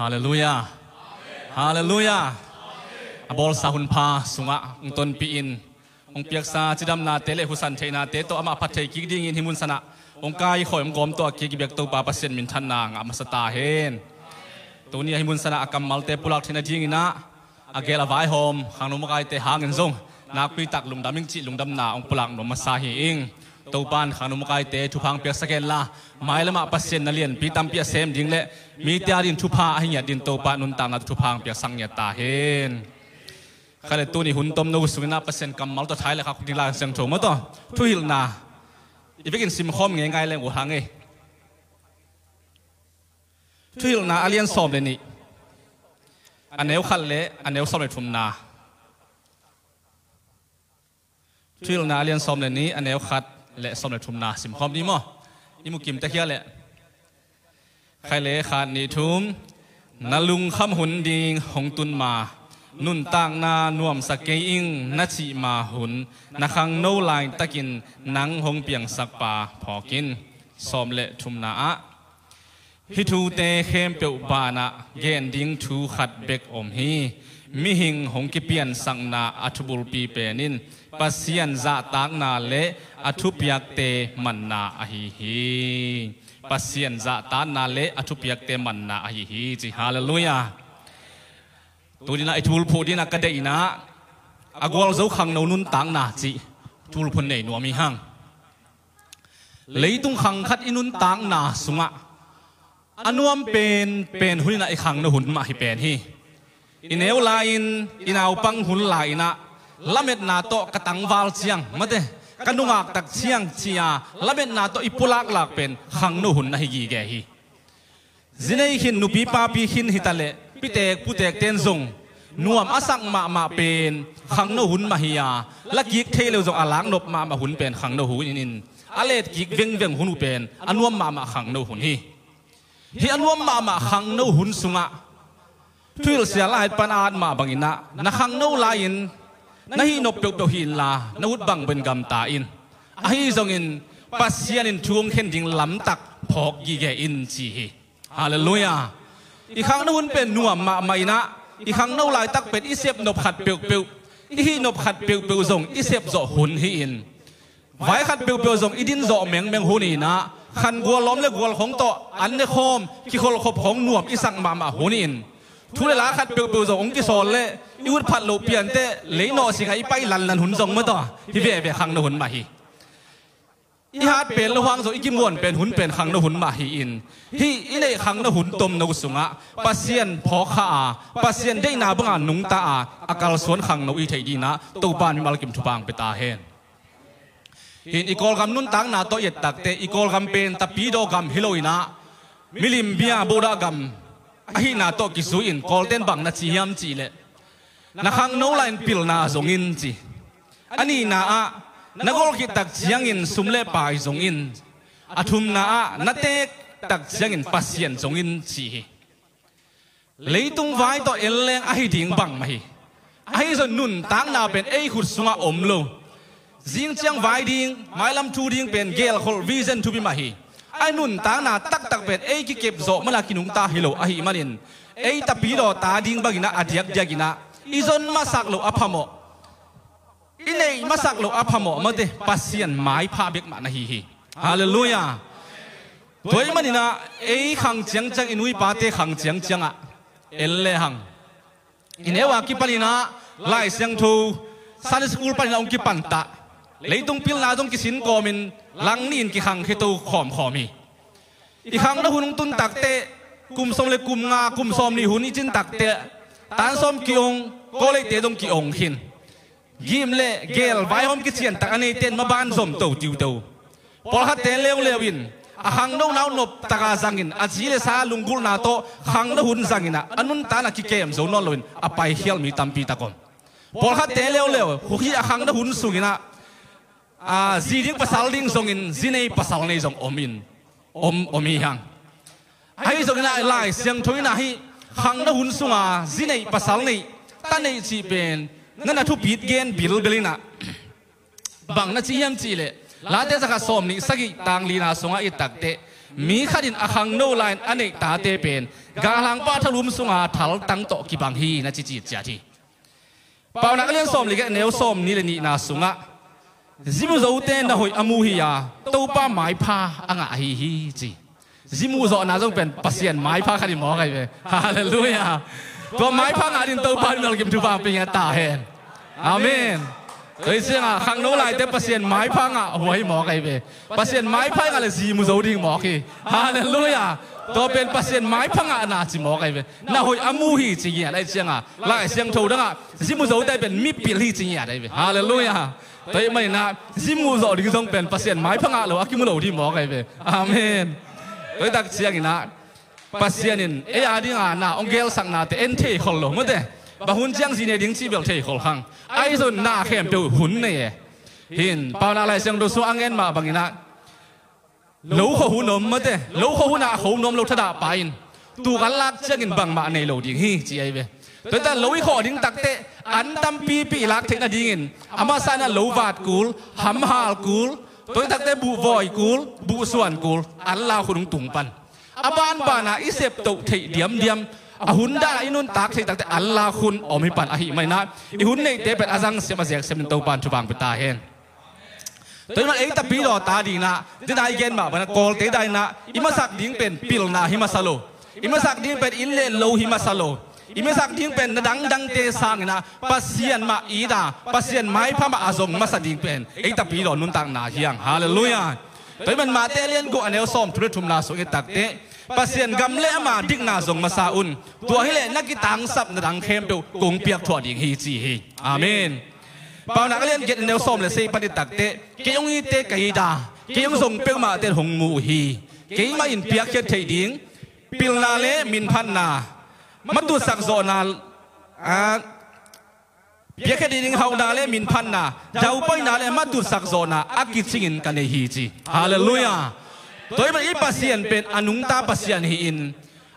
ฮาเลลูยาฮาเลลูยาบอลสาหุนพาสุงะองตนปีอินองเปียกซาจิดำนาเตเลหุสันเทนาเตโตอามาพัดเทกิกดิ่งอินหิมุนสนะองกายข่อยองกอมตัวกิกิเบกตัวปาเปเซนมินทันนางอามาสตาเฮนตัวนี้หิมุนสนะอากัมมัลเตปุลักเทนดิ่งอินะอาเกลาไวโฮมขังนุมกายเตหาเงินซงนักปีตักลุงดำมิงจิลุงดำนาองปุลักนุมาซาฮิอิงตัวปานขังนุมกายเตทุพังเปียกสเกลลาไม้ละมาเปเซนนัเลียนปีตัมเปียเซมดิ่งเละมีเตียดินทุพาหิยดินตัวปานุนตามนัทุพังเปียกสังเยตาเฮนขณะตัวนี้หุ่นต้มนูสุนัขเปอร์เซ็นต์กำมัลตัวท้ายเลยครับคุณดีลาเสียงโถมาต่อทุยลนาอีกไม่กินซิมคอมง่ายๆเลยหัวหางเอทุยลนาอาเลียนสอบเลยนี่อันเนวขันเละอันเนวสอบเลยทุ่มนาทุยลนาอาเลียนสอบเลยนี่อันเนวขัดเละสอบเลยทุ่มนาซิมคอมนี่มั้งอีมุกิมตะเคียนเละใครเละขาดนี่ทุ่มนาลุงคำหุ่นดีหงตุนมานุนต่างนานวมสเกอิงนัชิมาหุนนักขังโนไลน์ตะกินนังหงเปียงสักปาพอกินสอมเละทุมนาฮิทูเตเข้มเปียวบานะเกนดิ้งทูขัดเบกอมฮีมิหิงหงกิเปียนสังนาอัทุบุลปีเปนินปัสยันจะตากนาเละอัทุปยักเตมันนาอหิฮีปัสยันจะตากนาเละอัทุปยักเตมันนาอหิฮีจิฮาเลลูยาตัวนี้นะไอทูลพูดนี่นะกระเดยนะอากวลเจ้าขังนุนต่างนาจีทูลพูดในนัวมีห้างเลยตุ้งขังคัดอินุนต่างนาสุงะอันวมเป็นหุ่นนะไอขังนหุ่นมาให้เป็นฮีอินเอวลายอินเอาปังหุ่นลายนะละเม็ดนาโตกระตังวาลเชียงมาเตกันนุงอักตักเชียงเชียละเม็ดนาโตอิปุลักหลักเป็นขังนหุ่นนะฮิกีแกฮีจินไอหินนุปีปาปีหินฮิตาเลพิเตกผู้เตกเต้นทรงนวมอสังมาเป็นขังโนหุ่นมาฮิยาและกิกเทเลวจงอาลังนบมาหุ่นเป็นขังโนหุ่นนินอเลดกิกเวงหุ่นเป็นอันวมมาขังโนหุ่นฮีอันวมมาขังโนหุ่นสุงะทุยเสียลายปนาดมาบังอินะนักขังโนลายินนักฮีนบเปียวหินลาณวุฒบังเป็นกำตาอินอฮีจงอินปัสยานินช่วงเข็นดิงลำตักพอกกีแกอินจีฮาเลลูยาอีกครั้งนู้นเป็นหน่วมมาไม่นะอีกครั้งนู้นลายตักเป็นอิเสบนบขัดเปียวอีฮีนบขัดเปียวส่งอิเสบโจหุ่นฮีอินไว้ขัดเปียวส่งอีดินโจเมียงหุ่นอีนะขันกัวล้อมและกัวของโตอันเนคอมขี้คนขบของหน่วมอีสังมาหุ่นอินทุเรศขัดเปียวส่งองค์กิโซนเล่อีวุฒพัดโลเปียนเตเลยนอสิไงไปลันหุ่นส่งมาต่อที่เว่ขังนหุ่นมาฮีอีฮาร์ดเป็นระวังส่งอีกิมวนเป็นหุ่นเป็นขังนหุ่นมาฮีอินที่อีเล่ขังนหุ่นต้มนกสุงะปัสเซียนพอขาปัสเซียนได้นาบังอานุงตาอากาศสวนขังนกอีไทยดีนะตัวบ้านมีมาลกิมทุบางไปตาเฮนหินอีกอลกำนุนตังนาโตเย็ดตักเตอีกอลกำเป็นตะปีโดกำฮิโลอินะมิลิมเบียโบดากำอหินาโตกิสุอินกอลเต้นบังนาจียามจีเล่นักขังโนไลน์ปิลนาส่งอินจีอันนี้นานักอลกิตักเชียงอินสุมเล่ปายส่งอินอาทุมนานัเตกตักเชียงอินปัสเซียนส่งอินจีเลยตุงไว้ต่อเอลเลงไอดิ่งบังมาฮีไอส่วนนุ่นตั้งนาเป็นไอขุดสุงะอมโลจิงเชียงไว้ดิ่งไม้ลำทูดิ่งเป็นเกลคอลวิเซนทูบิมาฮีไอนุ่นตั้งนาตักเป็นไอกิเก็บโซมาลากินุงตาฮิโลไอฮิมานินไอตะปีโดตาดิ่งบักินะอดียกกินะอีส่วนมาสักโลอพโมอินเอมาสักโลอพโมมาเดปัสเซียนไม้พาเบกมานะฮีฮาเลลูยาตัวมันนี่นะไอ้ขังเจียงจังอินุยปาเตขังเจียงจังเอลเลหังอินเอวากิปันินะไล่เสียงทูซันสกูลปันินะองกิปันตะเลยตรงพิลนาตรงกิสินกอมินลังนี่อินกิขังเฮตูขอมีอีขังนะหุ่นตุนตักเตกุมสมเลกุมงากุมสมนี่หุ่นอีจินตักเตตานสมกิองก็เลยเตตรงกิองหินยิมเล่เกลไว้หอมกิเชียนตักอันนี้เต้นมาบ้านสมโตจิวโตพอฮัตเตเลววินขังน้องน้าหนบตะกาสังอินอาจีเลสาลุงกุลนาโตขังน้าหุ่นสังอินอันนุนตานักกิเกมโซนนอลวินอภัยเฮียลมีตัมปีตะกอนพอฮัตเตเลวหุกฮีขังน้าหุ่นสุกินะจีดิ้งภาษาดิ้งส่งอินจีเนยภาษาเนยส่งอมินอมีหังไอ้ส่งอินไล่เสียงทวินาฮีขังน้าหุ่นสุงจีเนยภาษาเนยตั้งในจีเป็นนั่นน่ะทุบบีดเกนบิลเบลินะบังน่ะจียมจีเลลาเตสักสอมนี่สักต่างลีนาสงอิตักเต มีขัดินอาคังโนไลน์อันเอกตาเตเป็นกาลังป้าทะลุมสุงาทัลตั้งโตกิบังฮีนะจิจิจ่าทีเป่านักเลี้ยงส้มลิกเนวส้มนี่เลยนี่นาสุงะจิมุโจเตนนะหอยอามูฮียาตัวป้าหมายพาอ่างฮีฮีจีจิมุโจน่าจะเป็นปัสเซียนหมายพาขัดินหมอไงเว้ฮาเลลูยาตัวหมายพางาดินตัวป้าเราเก็บทุบางเป็นยังตาเห็นอาเมนโดยเสียงขังโนไลแต่ปัสเซียนหมายพางหัวให้หมอไงเว้ปัสเซียนหมายพางอะไรจิมุโจดิ้งหมอคีฮาเลลูยาตัวเป็นปัสเซียนหมายพางน่าจิหมอไงเว้น่าหอยอามูฮีจีอะไรเสียงไล่เสียงถูกดังจิมุโจได้เป็นมิปิลีจีอะไรเว้ฮาเลลูยาแต่ไม่นะจิมุโจดิ้งต้องเป็นปัสเซียนหมายพางหรือว่าคิมุโจที่หมอไงเว้อาเมนโดยตักเสียงนะปัสเซียนินอาดิงานาองเกลสังนาเตเอ็นเทขลลงมั้งเด้บะหุ่นจังสิเนี่ยดิ้งชีเบลเทขลขังไอ้ส่วนนาเข้มดูหุ่นเนี่ยหินปาวนาอะไรเสียงดูสู้อังเงินมาบางนะลูกเขาหุ่นนมมั้งเด้ลูกเขาหุ่นนาเขานมลูกทดาไปตูกันลักเชิงอินบังมาในโลดิ้งฮีจีไอเว้แต่ลูกอีขอดิ้งตักเตอันตั้มปีลักเทนดิ้งอินอามาซานะลูกวาดกูลหำฮาลกูลตัวตักเตบุวอยกูลบุส่วนกูลอันลาคุณตุงปันอาบานบานาอิเสพตุเทียมอาหุ่นได้อินุนตักที่ตักแต่อัลลาคุณอมิปันอาหิไม่นะอิหุ่นในเตเป็นอาจังเสียมาเสียเสียเป็นตัวปันชุบังเป็นตาเห็นตัวมันเองแต่ปีดอตาดีนะจะได้เกณฑ์มาเป็นกอลเตได้นะอิมาสักดิ้งเป็นปิลนาหิมาซาโลอิมาสักดิ้งเป็นอินเลนโลหิมาซาโลอิมาสักดิ้งเป็นดังเตสังนะปัสเซียนมาอีดาปัสเซียนไม้พระมาอาซงมาสักดิ้งเป็นเองแต่ปีดอนุนตังนาเฮียงฮาเลลูยาตัวมันมาเตเลียนกูอันเอลซอมทุเรศทุมนาสุกิตักเตปัสเซียนกำเล่มาดิกนาส่งมาซาอุนตัวให้เล่นักกีตังซับนังเข้มดูกงเปียกถั่วดิ่งฮีจีฮีอาเมนปาวนักเรียนเกตเนลส้มเลยสิปฏิตักเตะเกยงอีเตะไก่ดาเกยงส่งเปียกมาเตะหงมูฮีเกยงมาอินเปียกเกตเทดิ่งปิลนาเล่มินพันนามาดูสักโซนาเปียกเกตดิ่งเฮานาเล่มินพันนาเจ้าไปนาเล่มาดูสักโซนาอากิจิงินกันในฮีจีฮาเลลูยาตัวมันอีปัสเซียนเป็นอนุงตาปัสเซียนหิน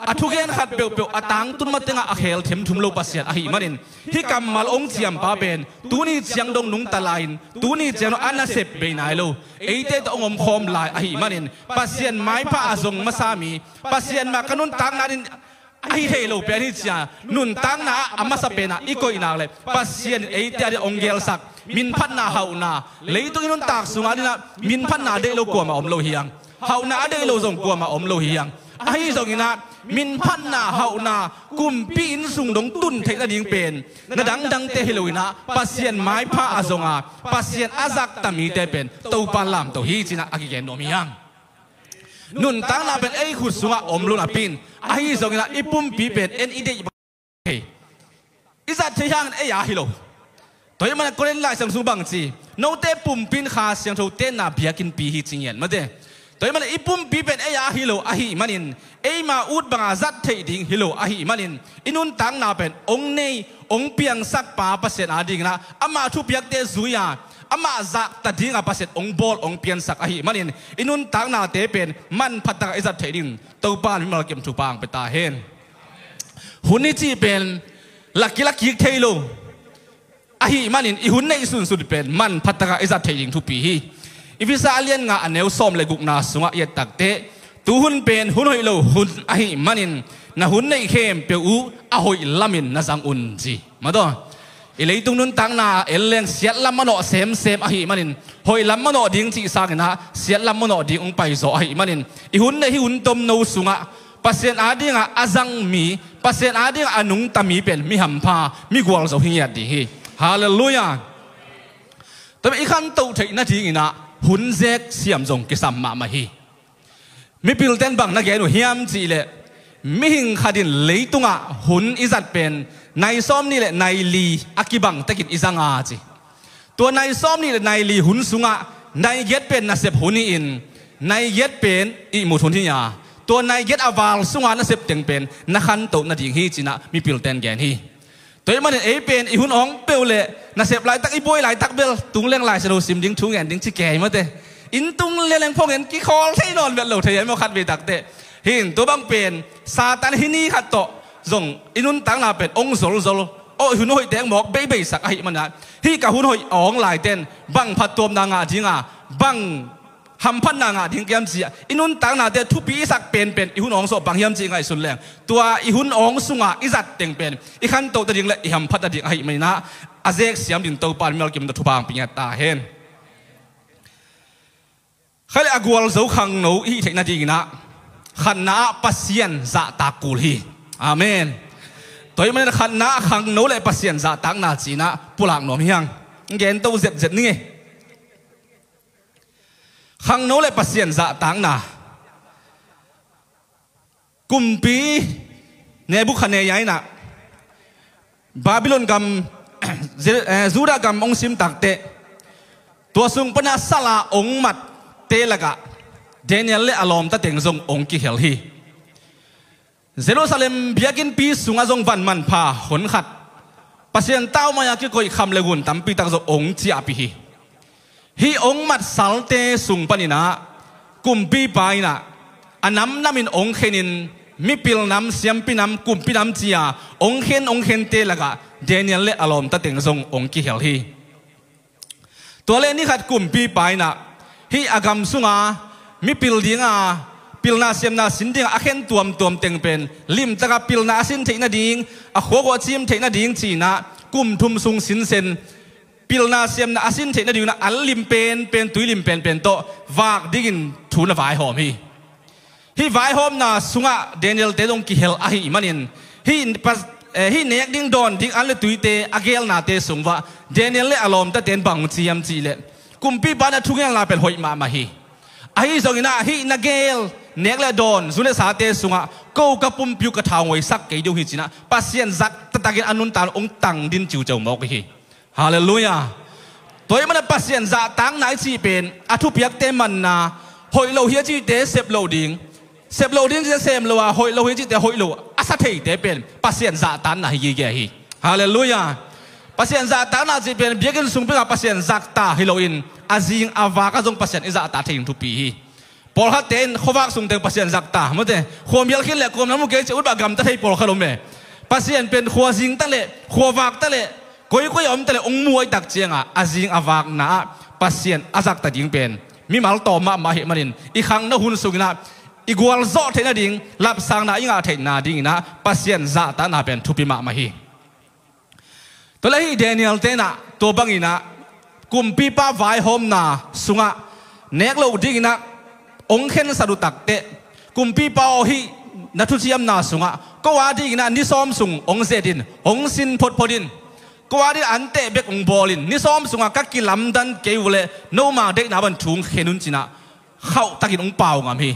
อทุกอย่างขัดเปลวอตังตุนมาเตงอาเขลเทมทุมโลปัสเซียนอหิมันที่กำมาองเจียมปาเป็นตัวนี้เจียงดงนุงตะไลน์ตัวนี้เจียงอันนาเสพเบนายโลไอเตตองอมคอมลายอหิมันปัสเซียนไม้พระอาซงมาสามีปัสเซียนมาขนุนตังนาดินไอเฮโลเป็นที่เจียนุนตังนาอามาสเปนาอีโกอินาเลยปัสเซียนไอเตอองเกลสักมินพันนาเฮานาเลยตัวนุนตักสุงาดินะมินพันนาเดโลกัวมาอมโลเฮียงเฮานาเดโลส่งกัวมาอมโลเฮียงไอ้ส่งอินะมินพันนาเฮานากุมปีนสุงดงตุนเทกระดิ่งเป็นนดังเตฮิโลอินะปัสเซียนไม้ผ้าอาซงอาปัสเซียนอาซักตามีเตเป็นตัวปลามตัวฮีจินะอากิเกนโนมิยังนุนตั้งนาเป็นไอ้ขุดสุงอาอมโลนาปินไอ้ส่งอินะอีปุ่มปีเป็นเอ็นอีเดอิสัตเทียงไอ้ยาฮิโลตัวยังมันก็เล่นไล่สังสุบังจีโนเตปุ่มปินขาเสียงทูเต้นนาเบียกินปีฮีจิเงียนมาเด้ตัวมันอีปุ่มปีเป็นไอ้ยาฮิโลอาหิมันินไอ้มาอุดบังอาจัดเทดิ่งฮิโลอาหิมันินอินุนตังนาเป็นองเนยองเปียงสักป่าประเสริฐอาดิ่งนะอามาทุบยักเตซุยาอามาจักตัดดิ่งอาประเสริฐองบอลองเปียงสักอาหิมันินอินุนตังนาเตเป็นมันพัฒนาไอ้จัดเทดิ่งตัวบ้านมิมาเก็บทุบางไปตาเห็นหุ่นนี้จีเป็นลักกิเทโลอาหิมันินอีหุ่นในสุดเป็นมันพัฒนาไอ้จัดเทดิ่งทุบปีอีฟิซาเลียนงาอันเนลซอมเลยกุกนาสุงะเยตักเตะตูหุ่นเป็นหุ่นหอยโลหุ่นอหิมันินนะหุ่นในเข้มเปียวอูอหอยลามินนะสังอุนจีมาต่ออีเลยตุงนุนตังนาเอลเลงเสียลำมันโอเซมอหิมันินหอยลำมันโอดิ้งจีสังนะเสียลำมันโอดิ้งองไปโซอหิมันินอีหุ่นในหุ่นตมโนสุงะปัสเซนอาดิ้งอาจังมีปัสเซนอาดิ้งอานุงตามีเป็นมีหัมพามีกวางโซหิยดดีฮีฮาเลลูยาแต่อีขันตุเทนาทีงี้นะหุ่นเซ็กเสียมจงกิสัมมาฮีมีพิลเตนบังนักเกณฑ์หิมจีเล่มีหิงขัดินเลยตุงะหุ่นอิจัดเป็นในซ้อมนี่แหละในลีอากิบังตะกิดอิจังอาจีตัวในซ้อมนี่แหละในลีหุ่นสุงะในเย็ดเป็นนัเสพหุ่นอินในเย็ดเป็นอิมุทุนทิยาตัวในเย็ดอวาลสุงะนัเสพเต็งเป็นนักขันตุนัดยิงฮีจีนะมีพิลเตนแกนฮีตัวมันเอเป็นอีหุ่นอ๋องเปลเล่นัเสพลายตักอีบอยลายตักเบลตุงเลี้ยงลายสโลซิมดิ้งทุ่งแอนดิ้งชิแก่มาเตอินตุงเลี้ยงพวกเห็นกี่คอลที่นอนแบบเหล่าเทียนมาขัดเวตักเตหินตัวบังเป็นซาตานฮินีขัดโตส่งอินุนตังนาเป็นองค์โซลโอ้หุ่นหอยแดงบอกเบยสักไอ้มันนะที่กับหุ่นหอยอ๋องลายเต้นบังพัดตัวนางาจิงาบัง hầm phân nàng à tiếng kiếm gì inun tang na te thu pi sak pen ihun ong so bang hiam chi ngai sun leng tua ihun ong sunga izat teng pen i khan to ta ding le i ham phat ta ding ai mai na azek siam din to pan mel kim da thu bang pinya ta hen khale agwal zo khang no hi theina ding na khan na pasien za ta kul hi amen toy man khan na khang no le pasien za tang na chi na pulang nom hiang gen to zet zet ni khang nấu lại pasien dạ táng na kumpi Nebuchadnezzar na Babylon gam Juda gam ong sim takte tua sung pana sala ong mat te laga Daniel le alom ta teng zong ong ki hel hi Jerusalem biakin pi sunga zong van man pha hon khat pasien tao maya ki koi kham le gun tam pi tak zo ong chi api hi hi ong mat salte sung panina kumpi paina anam namin ong khenin mipil nam siampi nam kumpi nam chia ong khen te laga Daniel le alom ta teng zong ong ki hel hi tole ni khat kumpi paina hi agam sunga mipil dinga pilna siam na sin ding a khen tuam teng pen lim taka pilna sin theina ding a kho chim theina ding chi na kum thum sung sin sen pilna siam na asin theina ding na al lim pen tui lim pen to wak digin thuna vai hom hi vai hom na sunga Daniel te dong ki hel a hi manin hi nek ding don ding al le tui te agel na te sungwa Daniel le alom ta ten bang chiam chi le kumpi ba na thungel la pen hoi ma hi ai zongina hi na gel nek le don zule sa te sunga ko ka pum piu ka thawoi sak ke du hi china pasien zak tatagin anun tan ong tang din chiu chau mok hi hallelujah toy man pasien za tang nai chi pen athu piak te man na hoi lo hi chi te sep lo ding je sem lo a hoi lo hi chi te hoi lo asa thei te pen pasien za tan na hi ge hi hallelujah pasien za tan na chi pen biakin sung pe pasien zak ta hi lo in azing awa ka jong pasien iza ta thein thu pi hi pol ha ten khowak sung te pasien zak ta mote khomial khil le kom namu ke che ut ba gam ta thei pol khalom me pasien pen khwa jing ta le khowak ta le koi om ta le ong muai tak chenga azing awak na pasien azak ta ding pen mi mal to ma he manin i khang na hun sungina igwal zo theina ding lap sang na inga theina ding na pasien za ta na pen thu pi ma hi to le hi Daniel te na to bangina kumpi pa vai hom na sunga nek lo ding na ong khen sadu tak te kumpi pa o hi na thu chiam na sunga ko wa ding na ni som sung ong zedin ong sin podin ko wa di ante bek ong bolin ni som sunga ka ki lam dan ke ule no ma dek na ban thung khenun china khau takin ong pau ngam hi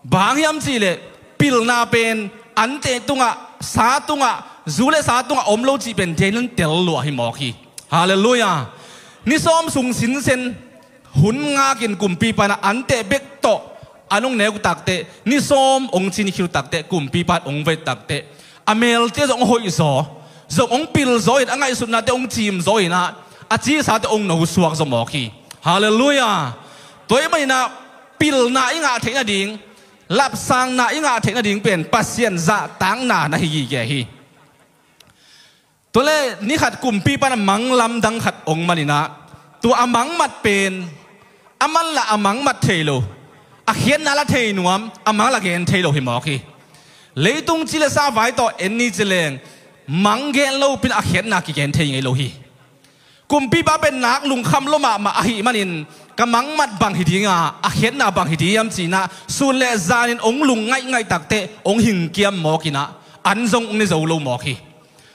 bang yam chi le pil na pen ante tunga sa tunga zule sa tunga om lo chi pen den tel lo hi mo hi hallelujah ni som sung sin sen hun nga kin kumpi pa na ante bek to anong ne ku takte ni som ong chin khiu takte kumpi pat ong ve takte amel te ong hoi zo ong pil zo it angai sun na te ong chim zo ina a chi sa te ong no suak zo mo khi hallelujah toy mai na pil na inga theina ding lap sang na inga theina ding pen pasien za tang na hi ge hi tole ni khat kumpi pa na manglam dang khat ong manina tu amang mat pen aman la amang mat thelo a khian na la thei nuam amang la gen thelo hi mo khi leitung chi le sa vai to en ni chileng mang gen lo pin a khian na ki gen thei ngai lo hi kumpi pa pen nak lung kham lo ma a hi manin kamang mat bang hi dinga a khian na bang hi diam chi na sun le zanin ong lung ngai takte ong hing kiam mo kina an zong ong ni zo lo mo khi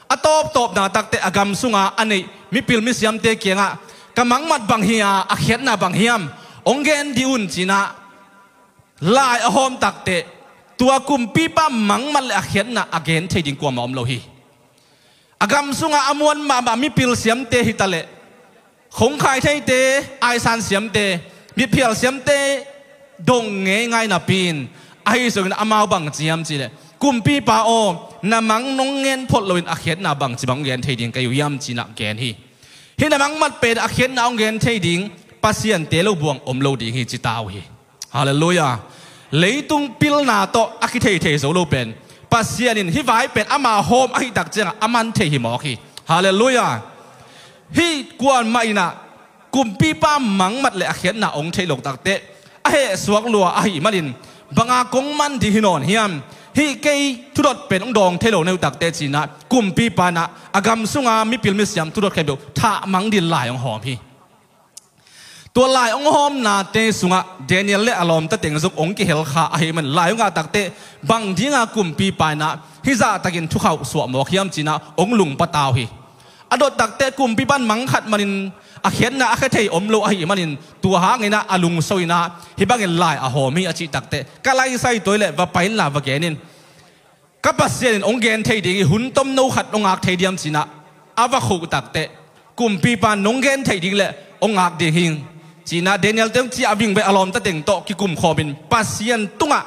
atop na takte agam sunga anei mi pil mi siam te kianga kamang mat bang hiya a khian na bang hiam ong gen diun china lai a hom takte tua kumpi pa mang mal a khian na again thading kwa mom lo hi agam sunga amon ma mi pil siam te hitale khong khai thei te ai san siam te mi phial siam te dong nge ngai na pin ai so na amao bang chiam chi le kumpi pa o na mang nong ngen phot loin a khian na bang chi bang gen thading kayu yam chi na gen hi hi na mang mat pe a khian na ong gen thading pasien te lo buang om lo ding hi chi taw hi hallelujah leitung pil na to aki thei zo lo pen pasien in hi vai pen ama hom a hi tak chenga aman thei hi mo khi hallelujah hi kwan mai na kumpi pa mang mat le a khian na ong thei lok tak te a he suak lua a hi manin banga kongman di hinon hiam hi kei tudot pen ong dong thelo neu tak te china kumpi pana agam sunga mi pil mi siam tudot khebeu tha mang din lai ong hom hiตัวลายองหอมนาเตสุงะเดนิเอลเลอารมณ์ตะเต็งซุกองกิเฮลขาไอมันลายองาตักเตบังดีงากุมปีปายนะฮิซาตะกินทุกเขาสวมหมอกยามจีนะองลุงปะตาวฮีอดดตักเตกุมปีบันมังขัดมันินอาเขียนนะอาเขเทยอมโลไอมันินตัวหางไงนะอลุงโซยนะฮิบังเงินลายอาหอมีอาชีตักเตกะไลใส่ตัวเละว่าไปลาวะแกนินกับปัสเซียนองเกนเทยดีหุ่นต้มโนขัดองอาเทยดียมจีนะอาวะโคตักเตกุมปีปานองเกนเทยดีเละองอาเดียหิงจีน่าเดนิเอลเต็มที่อาวิ่งไปอารมณ์ตะเต็งโตกิกุมคอบินปัสเซียนตุงะ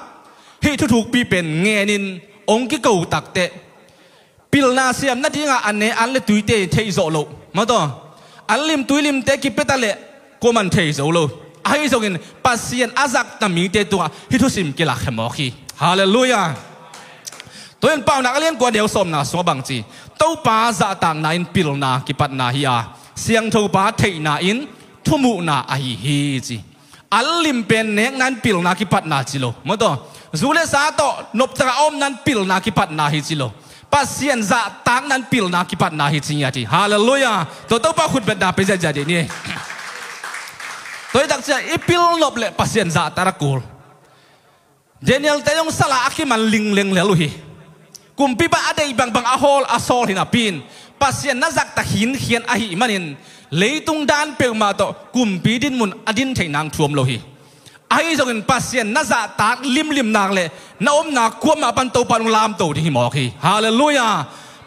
ให้ทุกปีเป็นเงนินองกิกูตักเตะปิลนาเซียมนั่นที่งาอันเนอันเลตุยเตะเทยโซโลมาต่ออันลิมตุยลิมเตะกิเปตาเละกูมันเทยโซโลไอ้ส่งอินปัสเซียนอาซักตามีเตะตัวให้ทุกสิ่งกิลักเขมอคีฮาเลลูยาตัวเองเป่านักเลี้ยงกว่าเดียวสมนาสวบังจีเต้าป้าจะต่างนาอินปิลนากิปัตนาฮิยาเสียงทูป้าเทยนาอินทุ่มุนาไอฮีจีอัลลิมเป็นเนกนั้นปิลนาคิปัตนาจิโลมาต่อจูเลสาโตนบตระอมนั้นปิลนาคิปัตนาฮิจิโลปัสเซียนจะต่างนั้นปิลนาคิปัตนาฮิจิญาติฮาเลลูยาตัวต้องป้าขุดเป็นดาไปใจใจนี่ตัวดักจะอีปิลนบเละปัสเซียนจะตาระกูลเดนิเอลแต่ยงสละคิมันลิงเลงเลลุฮีกุมปีบ้าอเดย์บางอาโฮลอาโซลหินาปินปัสเซียนนักตะหินเขียนอหิมันินเลยตุงดานเปลมาโตกุมปีดินมุนอดินเทนางทวมโลหิไอ้ส่งปัสเซียนน่าจะตากลิมนางเลยน้าอมนาควบมาปันโตปันลามโตที่หิมอคีฮาเลลูยา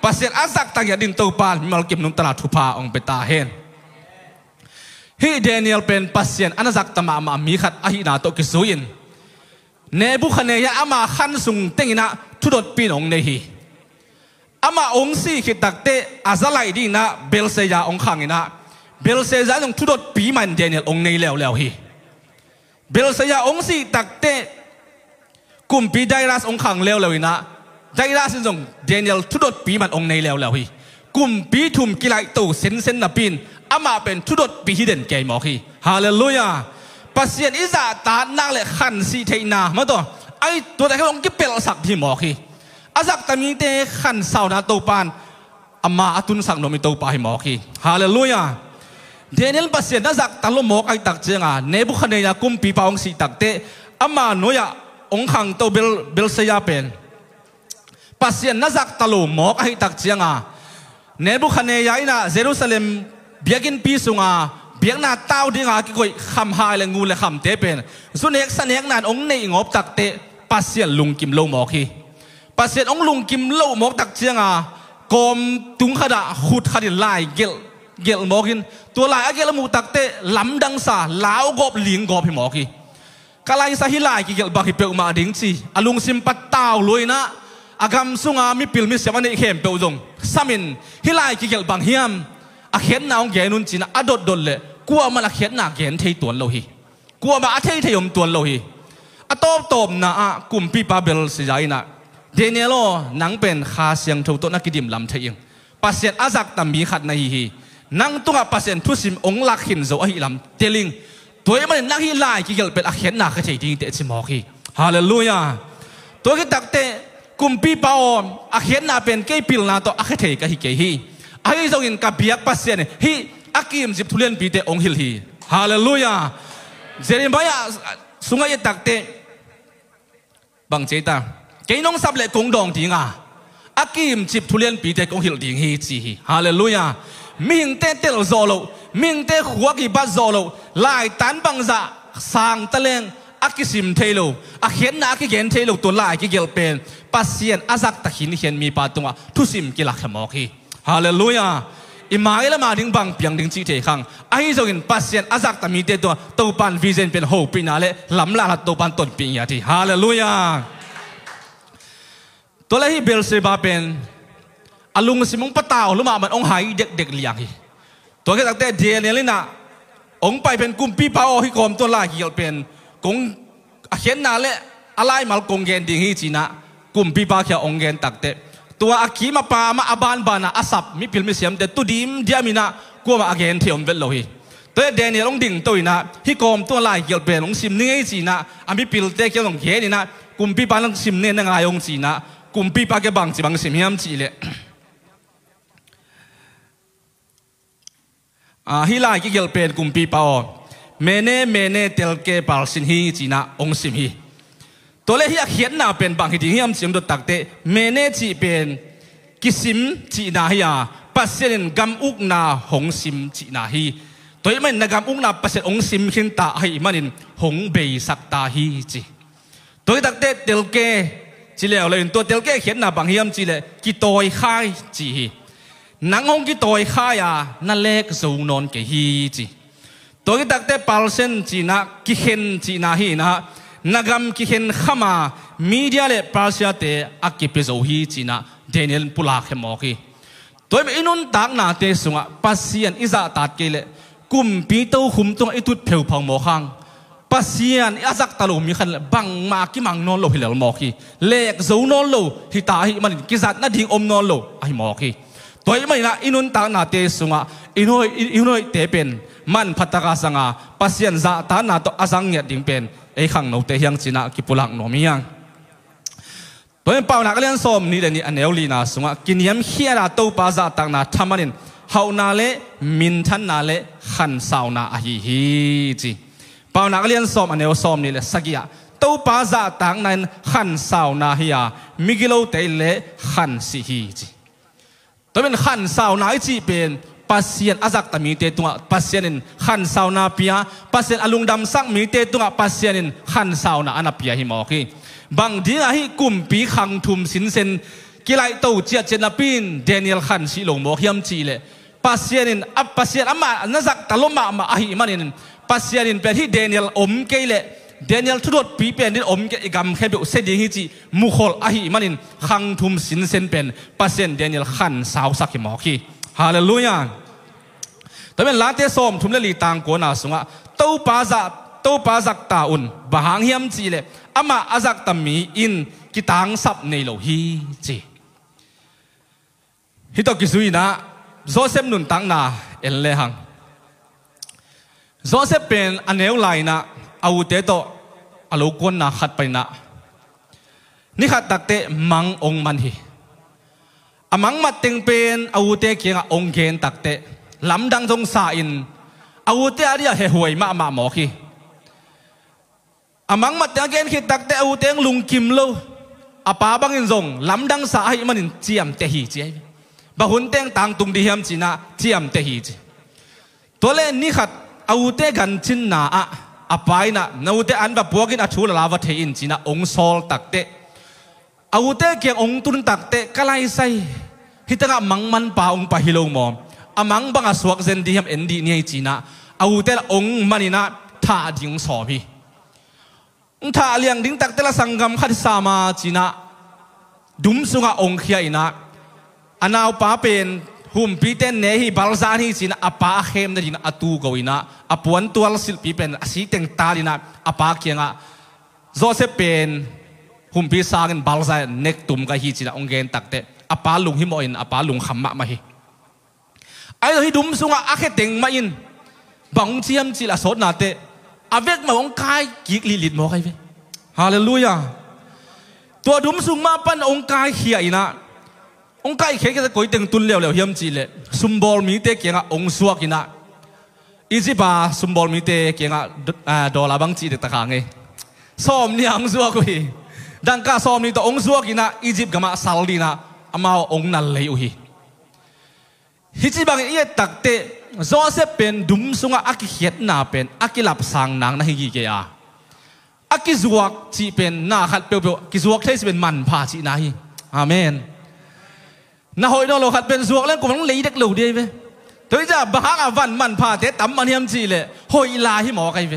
ปัสเซียนอาศักตักยาดินโตปานมัลเก็บนุนตลาดทุพาองเปตาเฮนฮีเดนิเอลเป็นปัสเซียนอาศักตมามีขัดอหินาโตกิสุยินเนบุคเนยอามาขันสุงเตงินะทุดดปีนองเนฮีอามาองซีขิดตักเตอาซาไลดีนะเบลเซียองขังอินะเบลเซียองทุดดปีมันเดนิเอลองเนยแล้วฮีเบลเซียองซีตักเตกุมปีไดรัสองขังแล้วอินะไดรัสองเดนิเอลทุดดปีมันองเนยแล้วฮีกุมปีทุมกิไลตูเซนนับปินอามาเป็นทุดดปีฮิเดนเกย์มอคีฮาเลลูยาปัสเซียนอิซาตานางเลขันซีเทนามาต่อไอตัวแต่เขาองกิเปลสักที่มอคีอาศักตามีเตขันสาวนาโตปานอามาอตุนสักโนมิโตปาหิมอคีฮาเลลูยาเดนิเอลปัสเซียนอาศักตาลุมอกไอตักเจงาเนบุคเนียกุมปีปาองสีตักเตอามาโนยาองขังโตเบลเซียเป็นปัสเซียนอาศักตาลุมอกไอตักเจงาเนบุคเนียอินะเยรูซาเล็มเบียกินปีสุงาเบียงนาเต้าดีงากิโกยคำหายและงูและคำเตเป็นส่วนเอกสเนกนานองในงบตักเตปัสเซียนลุงกิมโลมอคีปัสเซียนองลุงกิมโลมอกตักเจียงากอมตุงขดาขุดขดินลายเกลมอกินตัวลายเกลมูตักเตลำดังสาลาวกบลิงกบหิมอกีกะลายสาฮิลายกิเกลบักฮิเปลมาดิ้งซีอลุงซิมปัตตาวลุยนะอากำสุงามิปิลมิเสมันเข็มเปลจงสามินฮิลายกิเกลบังเฮียมอาเขียนนาองเกนุนจีนะอดดดเลยกลัวมันอาเขียนนาเกนเทยตัวโลหิกลัวมาอาเทยมตัวโลหิอตบนะกุมปีปาเบลสิใจนะเดนิเอลนังเป็นคาเซียงทุกตัวนักกิดิมลำเทียงปัสเซียนอาจักตามีขัดในฮีนังตัวปัสเซียนทุสิมองลักหินโซอหิลำเตลิงตัวมันนักฮิลายกิเกลเป็นอาเขียนนาเขยดิ้งเตจิมอกีฮาเลลูยาตัวกิตักเตกุมปีปาอมอาเขียนนาเป็นเกยปิลนาตัวอาเขยกะฮิเกฮีไอ้ทรงอินกับเบียกปัสเซียนฮีอากิมจิบทุเรียนปีเตองฮิลฮีฮาเลลูยาเจริญบายสุงายตักเตบังเจตาเกยน้องสับเล็กกงดองดีงาอากิมจิบทุเรียนปีเตกงฮิลดิ้งฮีจีฮาเลลูยามิงเตเตลโซโลมิงเตหัวกิบัโซโลลายตันบังซาสังตะเลงอากิสิมเทโลอาเขียนนาอากิเกนเทโลตัวลายกิเกลเป็นปัสเซียนอาซักตะหินเขียนมีปาตุงะทุสิมกิลักขมอกีฮาเลลูยาอิมาเอลมาดิ้งบังเปียงดิ้งจีเทขังไอ้ส่งปัสเซียนอาซักตะมีเตตัวตัวปันวิเซนเป็นโฮปินาเลลำลาลตัวปันต้นปียาทีฮาเลลูยาตัวเลหิเบลเซบาเป็นอลุงสิมงปะตาวลุมามันองหายเด็กเลี้ยงฮีตัวแค่ตั้งแต่เดียเนี่ยเลยนะองไปเป็นกุมปีปาโอฮิกรมตัวลายเกี่ยวเป็นกงเขียนนาเลอะไรมาลกงเกนดิ้งฮีจีนะกุมปีปาเขียองเกนตักเตตัวอากีมาปามาอบานบานะอาศับมิพิลมิเสียมเดตุดิมเดียมินะกลัวมาอาเกนเทียมเวลโลฮี ตัวเดนิเอลลงดิ่งตัวนะที่กอมตัวลายเกี่ยวเป็นลงซิมนี่ไอ้จีนะอามิปิลเตเกี่ยวลงเกนี่นะกุมปีปาลงซิมเนี่ยนางายองจีนะกุมปีปาเก็บบังจีบังซิมเฮียมจีเลยฮิลายเกี่ยวเป็นกุมปีปาเมเน่เตลเกปาลสินฮีจีนะองซิมฮีตัวเลขที่เขียนน่ะเป็นบางที่เฮียมจีมตัวตักเตเมเน่จีเป็นกิซิมจีนาฮียาปัสเซนกัมอุกนาหงซิมจีนาฮีตัวมันนักการอุ้งนับประเสริฐองซิมขินตาให้มันนินหงเบยสักตาฮีจีตัวตักเตเตลเกจีเลวเลยตัวเตลเกเขียนนับบางเฮียมจีเลกิโตยข้ายจีนังหงกิโตยข้ายานั่นเล็กสูนนเกฮีจีตัวตักเตปาลเซนจีนะกิเห็นจีนาฮีนะนักการกิเห็นข้ามามีเดียเลปาเซียเตอักกิเปโซฮีจีนะเดนิเอลปุลาเขมอกีตัวมันอินุนตักนาเตสุงะปัสเซียนอิจาตัดเกเลกุมปีเต้าขุมตัวไอตุดเผวพังหมอข้างปัสเซียนอาจักตะลุมีขันบังมากิมังนอนโลหิเลหมอกีเล็กสูนอนโลหิตาหิมันกิจัดนาดิ่งอมนอนโลไอหมอกีตัวไม่นะอินุนตานาเตสุงะอินุยเตเป็นมันพัตตากาสังะปัสเซียนจะตานาโตอาสังเงียดิ่งเป็นไอขังโนเตยังจีน่ากิปุลังโนมียังตัวเป่านักเรียนสมนี่เดนี่อันเอลลีนาสุงะกินยำเขียราโตปาจะตังนาทำมันเฮานาเลมินทันนาเลขันสาวนาอหิฮีจีเป่านักเรียนสมอันเอลสมนี่เลยสักอย่างโตปาจะตังนั้นขันสาวนาฮิยามิกิโลเตเลขันสิฮีจีตัวเป็นขันสาวนาจีเป็นปัสเซียนอาจักตมีเตตุงะปัสเซียนินขันสาวนาพิยาปัสเซียนอลุงดำสักมีเตตุงะปัสเซียนินขันสาวนาอนาพิยาฮิมอกีบางทีอะฮิกุมปีขังทุมสินเซนกิไลโตเจียเจนาปินเดนิเอลขันสิลงโมเฮียมจีเลปัสเซียนินปัสเซียนอามานาจักตะลมมาอหิมันนินปัสเซียนินเป็นที่เดนิเอลอมเกเลเดนิเอลทุดปีเป็นนินอมเกกำแค่เบลเซดิฮิจีมุขลอหิมันนินขังทุมสินเซนเป็นปัสเซียนเดนิเอลขันสาวสักหิมอกีฮาเลลูยาแต่เป็นลาเตสอมทุมเลลีตังกัวนาสุงะโตปาจักตาอุนบางเฮียมจีเลอามาอาจักตามีอินกิตังสับในโลฮีจีฮิตกิสุยนะโจเซฟนุนตังนาเอลเลหังโจเซฟเป็นอันเอลไลนะอาวุธเตโตอาลูกวนนาขัดไปนะนี่ขัดตักเตมังองมันฮีอามังมัดเต็งเป็นอาวุธเตเกียงองเกนตักเตลำดังจงสาอินอาวุธเตอเดียเหห่วยมาหมอกีอามังมัดเต็งเกนคิดตักเตอาวุธเตงลุงกิมโลอาป้าบังอินจงลำดังสาให้มันอินเจียมเตฮีเจียบะหุ่นเต็งต่างตุงดีเฮียมจีน่าเจียมเตฮีจีตัวเล่นนี่ขัดอาวุธเตกันจินนาอาป้ายนะอาวุธเตอันแบบพวกินอาชูลลาวะเทอินจีน่าองโซลตักเตอาวุธเตเกี่ยงองตุนตักเตกะไลไซฮิตระมังมันป่าองปะฮิโลมอมอามังบังอาสวกเซนดีเฮียมเอ็นดีนี่จีน่าอาวุธเตละองมันนี่นะท่าดิ่งสอบีถ้าเลี้ยงดิ้งตักเตละสังกัมขัดสามาจีน่าดุมสุงะองเขียอินะอันเอาป้าเป็นหุ่มปีเตนเนฮีบาลซานีจีน่าอาป้าเข้มได้จีน่าอตูกวินะอาปวนตัวสิลปีเป็นสีเต็งตาดีนะอาป้าเกียงะโจเซฟเป็นหุ่มปีสากันบาลซาเน็กตุมกับฮีจีน่าองเกนตักเตอาป้าลุงฮิโมอินอาป้าลุงขมะมาฮีไอ้ตัวที่ดุมสุงะอาเขเต็งมาอินบังเจียมจีละสดนาเตอาเวกมาองกายกิกลิลิดมอใครเวฮาเลลูยาตัวดุมสุงมาปันองกายเขียอินะองกายเขียก็จะก๋วยเต็งตุนเลี้ยวเฮียมจีเลยซุมบอลมีเตเกียงองสวกินะอีจิบาซุมบอลมีเตเกียงดอลลาบังจีเด็กตะขางไงซ้อมนี่องสวกุยดังก้าซ้อมนี่ตัวองสวกินะอีจิบกับมาซาลดีนะอามาองนั่นเลยอุยฮิจิบังเอียตักเตโจเซฟเป็นดุมสุงะอากิเขียดนาเป็นอากิลับสังนางนะฮิกิเกียอากิจวกจีเป็นนาขัดเปียวกิจวกเทสเป็นมันพาจีนาฮิอาเมนนาหอยนอโลขัดเป็นจวกแล้วกูมันเลยเด็กเหลวดีไหมตัวนี้จะบ้าอาวันมันพาเทตั้มมันเฮียมจีเลยหอยลาฮิหมอใครไหม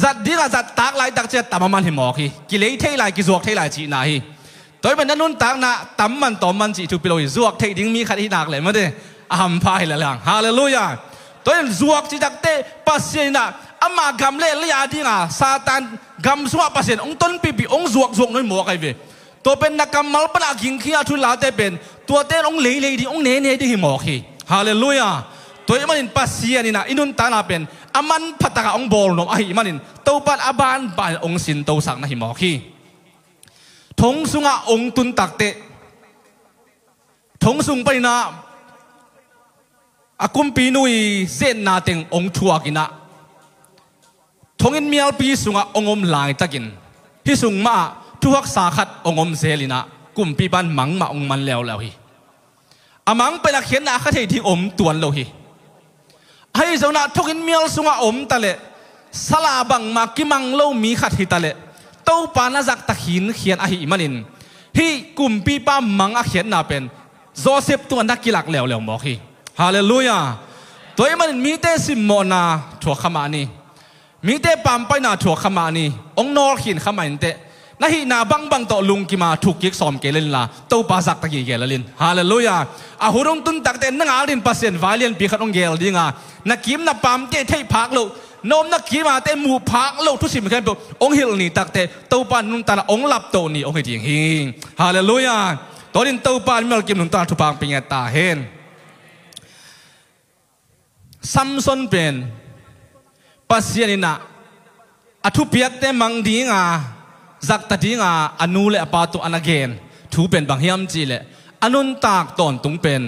จัดดีกับจัดตากลายตักเจ็ดตั้มมันฮิหมอคีกิเลสเทลายกิจวกเทลายจีนาฮิตัวเป็นนั่นนุ่นตากนะตั้มมันต่อมันจีถูกไปเลยจวกเทดิ้งมีขัดที่หนักเลยมั้งเด้อามพายละลังฮาเลลูยาตัวนี้จวกจีตักเตปัสเซียนะอามากัมเล่เลยอาดีงาซาตานกัมสวะปัสเซียนองต้นปีองจวกน้อยหมอใครเวตัวเป็นนักกัมมัลปนักกิงขี้อาทุลาเตเป็นตัวเต้องเล่ดีองเน่ดีหิหมอคีฮาเลลูยา ตัวมันปัสเซียนี่นะอินุนตานาเป็นอามันพัตกะองบอลนมไอ้มันตัวปัดอาบานบานองสินตัวสักนะหิมอคีทงสุงะองตุนตักเตทงสุงไปนะอากุมปีนุยเส้นนาเต็งองทัวกินะทงอินเมียลปีสุงะองอมลายตะกินที่สุงมาทุกสาขัดองอมเซลินะกุมปีบันมังมาองมันแล้วฮีอามังเป็นนักเขียนอาคติที่อมตวนโลฮีให้เจ้าหน้าทุกินเมียลสุงอมตะเลสลาบังมากิมังโลมีขัดฮิตะเลเต้าปานาจักตะขินเขียนอาหิมันินฮีกุมปีปามังอาเขียนนาเป็นโจเซฟตัวนักกีฬาแล้วบอกฮีฮาเลลูยาตัวมันมีเตสิมโมนาถั่วขมานีมีเตปามไปนาถั่วขมานีองนอร์ขินขมาอินเตนะฮีนาบังต่อลุงกิมาถูกยิกสอมเกลินละเต้าปาจักตะกี้เกลินฮาเลลูยาอาหุรงตุนตักเตนังอาลินปัสเซนวาเลียนปีขัดองเกลดิงานักกิมนักปามเตเทพักโลนมนักขีมาเตมูพักโลทุสิมแค่ตัวองฮิลนี่ตักเตตัวปานนุนตาองหลับโตนี่องหิงหิงฮาเลลูยาตัวดินตัวปานเมื่อกิมนุนตาทุพังเป็นไงตาเห็นซัมซอนเป็นปัสเซียนินะอทุเปียกเตมังดีงาจักตัดดีงาอนุเลอปาตุอนาเกนถูเป็นบางเฮียมจีเลอนุนตากตอนตุงเป็น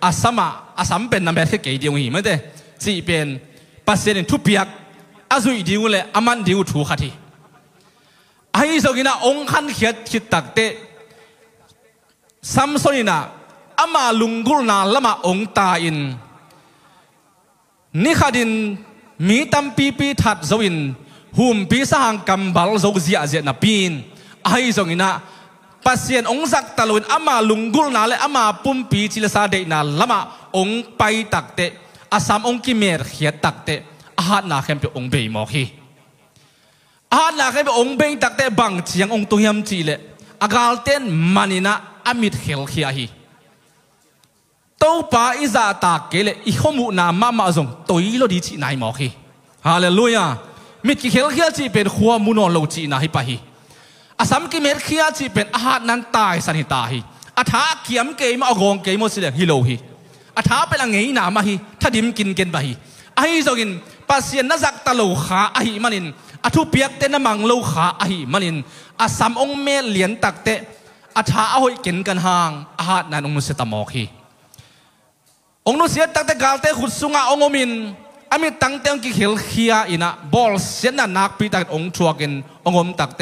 อาสัมเป็นนามแบบที่เกี่ยวหิไม่ได้จีเป็นปัสเซียนิทุเปียกอาจุยดิวเลอามันดิวถูขัดทีไอ้สกินะองคันเขียดคิดตักเตซัมซอนินะอามาลุงกุลนาละมาองตาอินนี่ขัดินมีตัมปีถัดโจวินหุ่มปีสหางกำบัลโจเซียเจนับปีนไอ้สกินะปัสเซียนองจักตะลุนอามาลุงกุลนาและอามาปุ่มปีจิลซาเดนาละมาองไปตักเตอาสามองกิเมรเขียดตักเตอาหารนาเข้มเป็นองเบย์มอคีอาหารนาเข้มเป็นองเบย์ตักเตบังเชียงองตุยมจีเลอากาลเต้นมันนะอามิดเขลขียฮีเต้าป่าอิจาตากเกลอีขมุนามาจงตัวอีโลดีจีนายมอคีฮาเลลูยามิดกิเขลขียจีเป็นขัวมุนอนโลจีนาฮิปะฮีอาสามกิเมรขียจีเป็นอาหารนั้นตายสันหิตาฮีอาท้าเขียมเกยมาอากงเกยมสิเลฮิโลฮีอาท้าเป็นอะไรนามาฮีถ้าดิมกินเกนบะฮีไอ้จกินปัสเซียนนักตะลูขาไอ้มันินอาทุเปียกเตนมังลูขาไอ้มันินอาสามองเมลเลียนตักเตอาท้าเอาให้กินกันห่างอาหารนั้นองนุเสตมอคีองนุเสียตักเตกาลเตขุดสุงาองมินอามิตังเตงกิเขลขียอินะบอลเสียนนักปีตักองชัวกินองมตักเต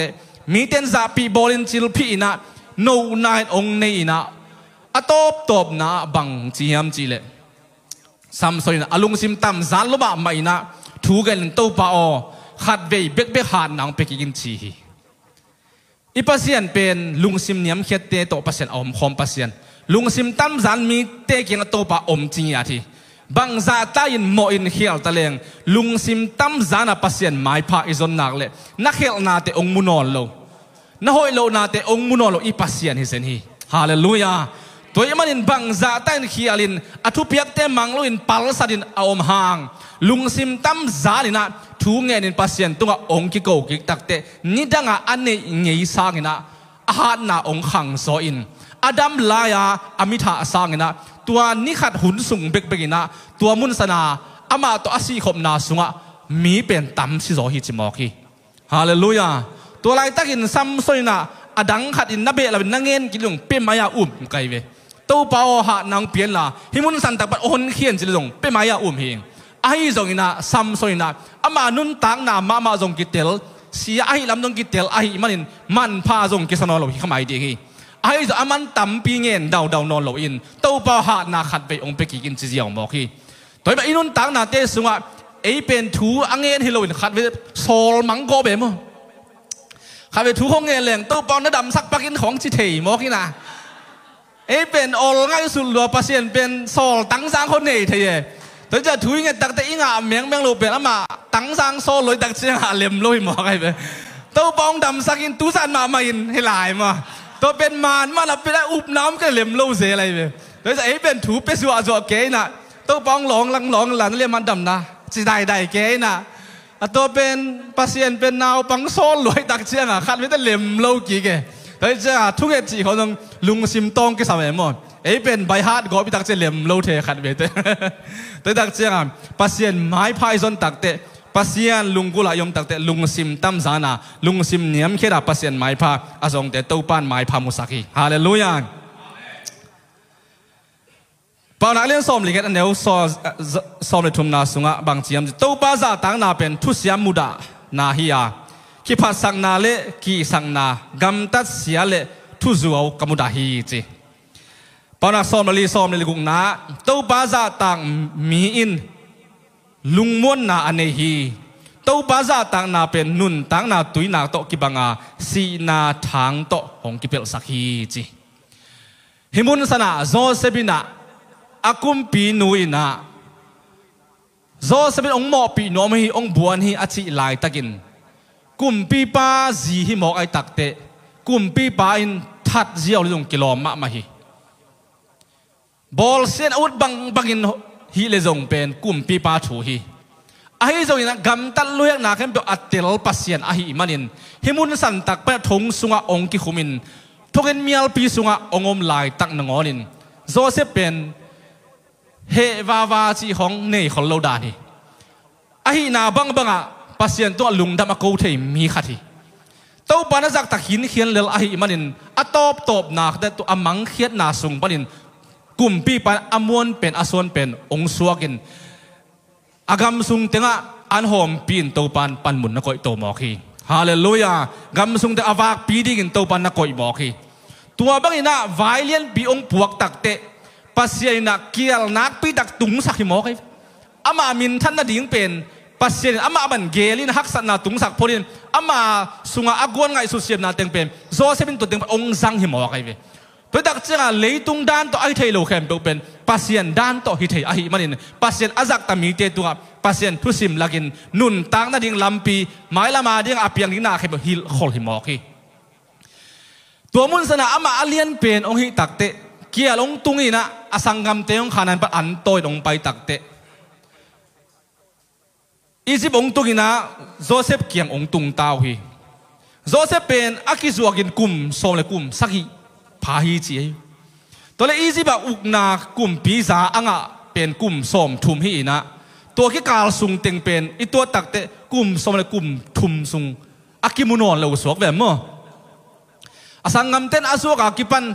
มีเตนซาปีบอลินจิลพีอินะโนนายองเนอินะอตบนะบังจียมจีเลซัมซอยนะอลุงซิมตัมซาลลบะไม่นะถูกันตัวป้าอขัดเวย์เบกหานนางเปกินชีอีปัสเซียนเป็นลุงซิมเนียมเขียดเตโตปัสเซียนอมคอมปัสเซียนลุงซิมตัมซานมีเตกินตัวป้าอมจีอาทีบางซาตายินโมอินเขียลตะเลงลุงซิมตัมซานาปัสเซียนไม่พาอิจนนักเลนักเขียลนาเตองมุนอลโลนักหอยโลนาเตองมุนอลโลอีปัสเซียนฮิเซนฮีฮาเลลูยาตัวมันอินบังซาตันขีอาลินอทุเปียกเตมังลุอินปัลสัดินอมหางลุงซิมตัมซาลินะทูเงินินปัสเซียนตัวองกิโกกิตักเตนิดังอันเนเงยสางินะอาหารนาองขังโซอินอดัมลายาอมิธาสางินะตัวนิขัดหุนสุงเบกเบกินะตัวมุนสนาอามาตัวอาศีขบนาสุงะมีเป็นตัมซิโซฮิจิมอกีฮาเลลูยาตัวไรตักินซัมโซอินะอดังขัดอินนาเบลาเป็นนังเงินกิลุงเป็นมายาไกเวตัวเปล่าหานางเปลี่ยนละฮิมุนสันตักปัดโอนเขียนจิลงเป็นมายาเฮงไอ้จงอินะซัมโซอินะอามานุนตังนามาจงกิเตลเสียไอ้ลำจงกิเตลไอ้มันพาจงกิสนอลฮิขมายดีไอ้จงอามันตั้มปีเงินดาวนอนโลอินตัวเปล่าหานาขัดไปองไปกินจีเจียงบอกฮีตัวแบบอินุนตังนาเตสุงะไอ้เป็นทูอังเงินฮิโลอินขัดไปโซลมังโกเบมั้งขัดไปทูของเงินแหล่งตัวเปล่าน้าดำสักปักินของจิเทยบอกฮีนะไอ้เป็นอลง่ายสุดลัวปัสเซียนเป็นโซลตั้งสร้างคนเหนื่อยเทยตัวจะถุยเงินตักแต่อิงอ่ะเมียงลูเป็นอ่ะมาตั้งสร้างโซลเลยตักเสียงอ่ะเลี่ยมลอยหมอไงไปตัวปองดำสักินตู้สันมาอินให้หลายมาตัวเป็นมารมาแล้วเป็นอุบน้ำก็เลี่ยมลอยเสียอะไรไปตัวจะไอ้เป็นถูเป็นสัวเก๋น่ะตัวปองหลงหลังเรียกมันดำนะจีได้เก๋น่ะตัวเป็นปัสเซียนเป็นนาวปังโซลเลยตักเสียงอ่ะคัดไม่ได้เลี่ยมลอยกี่แก แต่จะทุกอย่างจีเขาต้องลุงซิมตองกี่สมัยมั้งเป็นใบฮัดก็ไปตักเจริญโลเทขัดเวทแต่ตักเจ้าปัสยานไม้พายซอนตักเตปัสยานลุงกุลายมตักเตลุงซิมตั้มซานาลุงซิมเนียมแค่ดับปัสยานไม้พาอาสงเตตู้ปานไม้พามุสักีฮาเลลูยาปาวนักเลี้ยงสอมลิเกตอันเดียวสอมเลยทุ่มนาสุงะบางเจียมตู้ป้าจ่าต่างนาเป็นทุสยามมุดานาฮิยาคิพัดสังนาเละกีสังนากำตัดเสียเละทุจูเอากมุดาฮีจีปาวนักสอมเลยสอมเลยกุงนาตู้ป้าจ่าต่างมีอินลุงม้วนนาอันเนฮีตู้ป้าจ่าต่างนาเป็นนุนต่างนาตุยนาโตกิบังอาสีนาทางโตของกิเปลสักฮีจีฮิมุนสนาโจเซบินาอากุมปีนุยนะโจเซเป็นองค์หมอปีนอมฮีองค์บวนฮีอาชิลายตะกินกุมปีป้าจีฮีหมอกไอตักเตกุมปีป้าอินทัดเจียวลิงกิโลมะมาฮีบอลเซนอุดบังอินฮีเลจงเป็นกุมปีป้าถูฮีอาฮีจงอินะกำตัดลุยนักเข้มเปอัตเตลปัสยันอาฮีมันินฮิมุนสันตักเปทงสุงะองกิคุมินทุกเอ็นมีลปีสุงะองอมลายตักนงอนินโจเซเป็นเฮวาจีของเนยของเราดานีไอ้นาบังอ่ะปัสยันตัวลุงดำมาโกเทมีขัดที่ตัวปานจักตะหินเขียนเลลไอ้มันนินอัตตบนักแต่ตัวอามังเขียนนาสุงปานินกุมปีปานอมวนเป็นอสวนเป็นองสวกินอากำสุงเตงะอันหอมปีนตัวปันหมุนนักอยตัวหมอกีฮาเลลูยากำสุงเตอาวากปีดีกินตัวปันนักอยหมอกีตัวบังอินะไวเลียนปีองปวกตักเตปัสยันนักเกียรนักปีดักตุงสักหิมอกอามามินท่านนาดิ่งเป็นปัสยันอามาบันเกลินฮักสันนาตุงสักพอลินอามาสุงอากวนไงสุเสียบนาเต็งเป็นโจเซเป็นตัวเต็งองซังหิมอกไปตัวดักเจ้าเลยตุงด้านตัวไอเทโลเข้มเป็นปัสยันด้านตัวฮิเทอหิมันนินปัสยันอาจักตามีเตตัวปัสยันทุสิมลักินนุนตังนาดิ่งลำปีไม้ละมาดิ่งอาเปียงดิ่งนาเข้มฮิลขอลหิมอกตัวมุนสนาอามาอาเลียนเป็นองฮิตักเตเกี่ยลงตุงอีนะอสังกัมเตยงขานันปะอันโตยลงไปตักเตอีจิบองตุงอีนะโจเซฟเกี่ยงองตุงตาวฮีโจเซฟเป็นอากิจวกินกุมโซมเลกุมสักฮีพาฮีจีตัวเลอีจิบะอุกนากุมปีซาอ่างะเป็นกุมโซมทุมฮีนะตัวที่กาลสุงเต็งเป็นอีตัวตักเตกุมโซมเลกุมทุมสุงอากิมุนอนเลวสวกแบบมั้งอสังกัมเตนอาสวกอากิปัน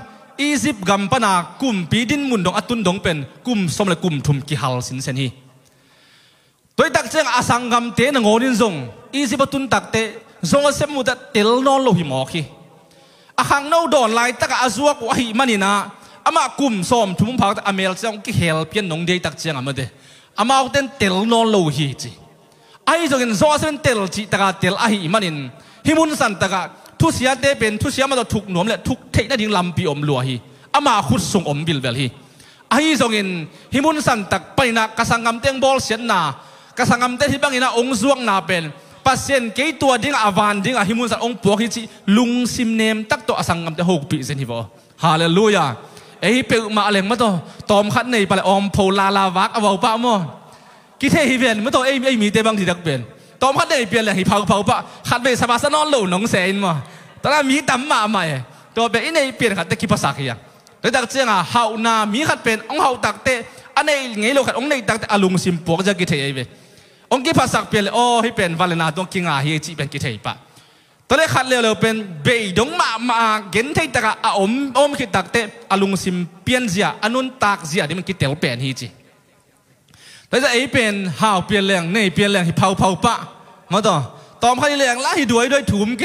อียิปต์กัมปนากุมปีดินมุนดงอัตุนดงเป็นกุมสมเลกุมทุมกิฮัลสินเซนฮีตัวตักเจงอาสังกัมเตนงอนินซงอียิปต์ตุนตักเตซงเสมุดเตลนอนโลหิมอคีอาขังโนดอนไลตักอาซวกวะฮิมันินะอามากุมสมทุมพักอเมริกากิเฮลเปียนนงเดตักเจงอามาเดอามาเอาเตนเตลนอนโลหิจีไอ้จงเงินโซเซนเตลจีตักเตลอาฮิมันินฮิมุนสันตักทุเสียเตเป็นทุเสียมาตัวถูกหนวมและทุกเทนั่นดิ่งลำปีอมลัวฮีอามาขุดส่งอมบิลเวลฮีไอ้ทรงอินฮิมุนสันตักไปนักกษังกำเตียงบอลเสียนนากษังกำเตียงที่บางอินะองซวงนาเป็นปัสเซนเกยตัวดิ่งอาวานดิ่งฮิมุนสันองปวกฮิจิลุงซิมเนมตักตัวอสังกำเตียงหกปีเซนฮิบอฮาเลลูยาไอ้เปลมาอะไรมาตัวตอมขัดในไปเลยอมโพลาลาวักเอาเปล่ามั้งกิเทฮิเวนมาตัวไอ้มีเตบางทีดักเป็นตอมขัดในเปลี่ยนเลยฮิเผาปะขัดไปสบายสนอนหลูหนองเซนมั้งตอนนั้นมีตั้มมาใหม่ตัวเป็นอินเนเปลี่ยนขัดแต่คิดภาษาเขียนแต่ดักเจ้าอ่ะเฮานามีขัดเป็นองเฮาตักเตอันนี้ไงเราขัดองในตักเตอลุงซิมปวกจะกิเทยไปองคิดภาษาเปลี่ยนเลยโอ้ให้เป็นวาเลนาต้องกิงอาเฮจิเป็นกิเทยปะตอนนี้ขัดเร็วเป็นเบยดงมาเกินเทยตักอ่ะอมคิดตักเตอลุงซิมเปลี่ยนเสียอันนู้นตักเสียที่มันกิเตลเปลี่ยนเฮจิแต่จะไอ้เป็นเฮาเปลี่ยนแรงในเปลี่ยนแรงที่เผาปะมาต่อตอมเขาเลี้ยงละให้ด้วยถุมเก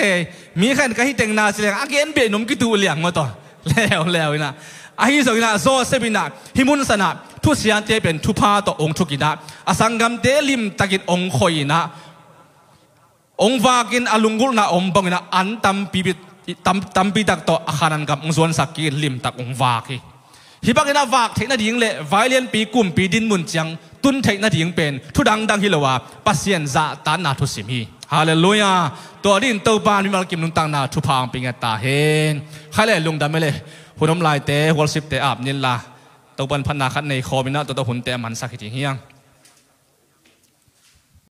มีใครก็ให้แต่งนาเสียงอาเกนเบนนมกิตูเลี้ยงมาต่อแล้วนะไอ้ส่วนนะโซเซบินาฮิมุนสนะทุเสียนเตเป็นทุพาต่อองค์ทุกินะอสังกัมเตลิมตะกินองค์คอยนะองค์วากินอลุงกุลนะองค์บังนะอันตัมปีตักต่ออาคารันกับองค์ส่วนสักกินลิมตักองค์วากีฮิบักนะวากเทนาดิ่งเละไวเลียนปีกุมปีดินมุนจังตุนเทนาดิ่งเป็นทุดังฮิลวาปัสเซียนซาตานาทุสิมีฮาเลลูยาตัวดินตัวปานมีมากิมนุนตังนาทุพางปิงตาเฮงใครเลยลุงดำไม่เลยหุ่นน้ำลายเตะหัวสิบเตะอาบนิลลาตัวปันพันนาคัดในคอมินะตัวหุ่นเตะมันสักทีเฮียง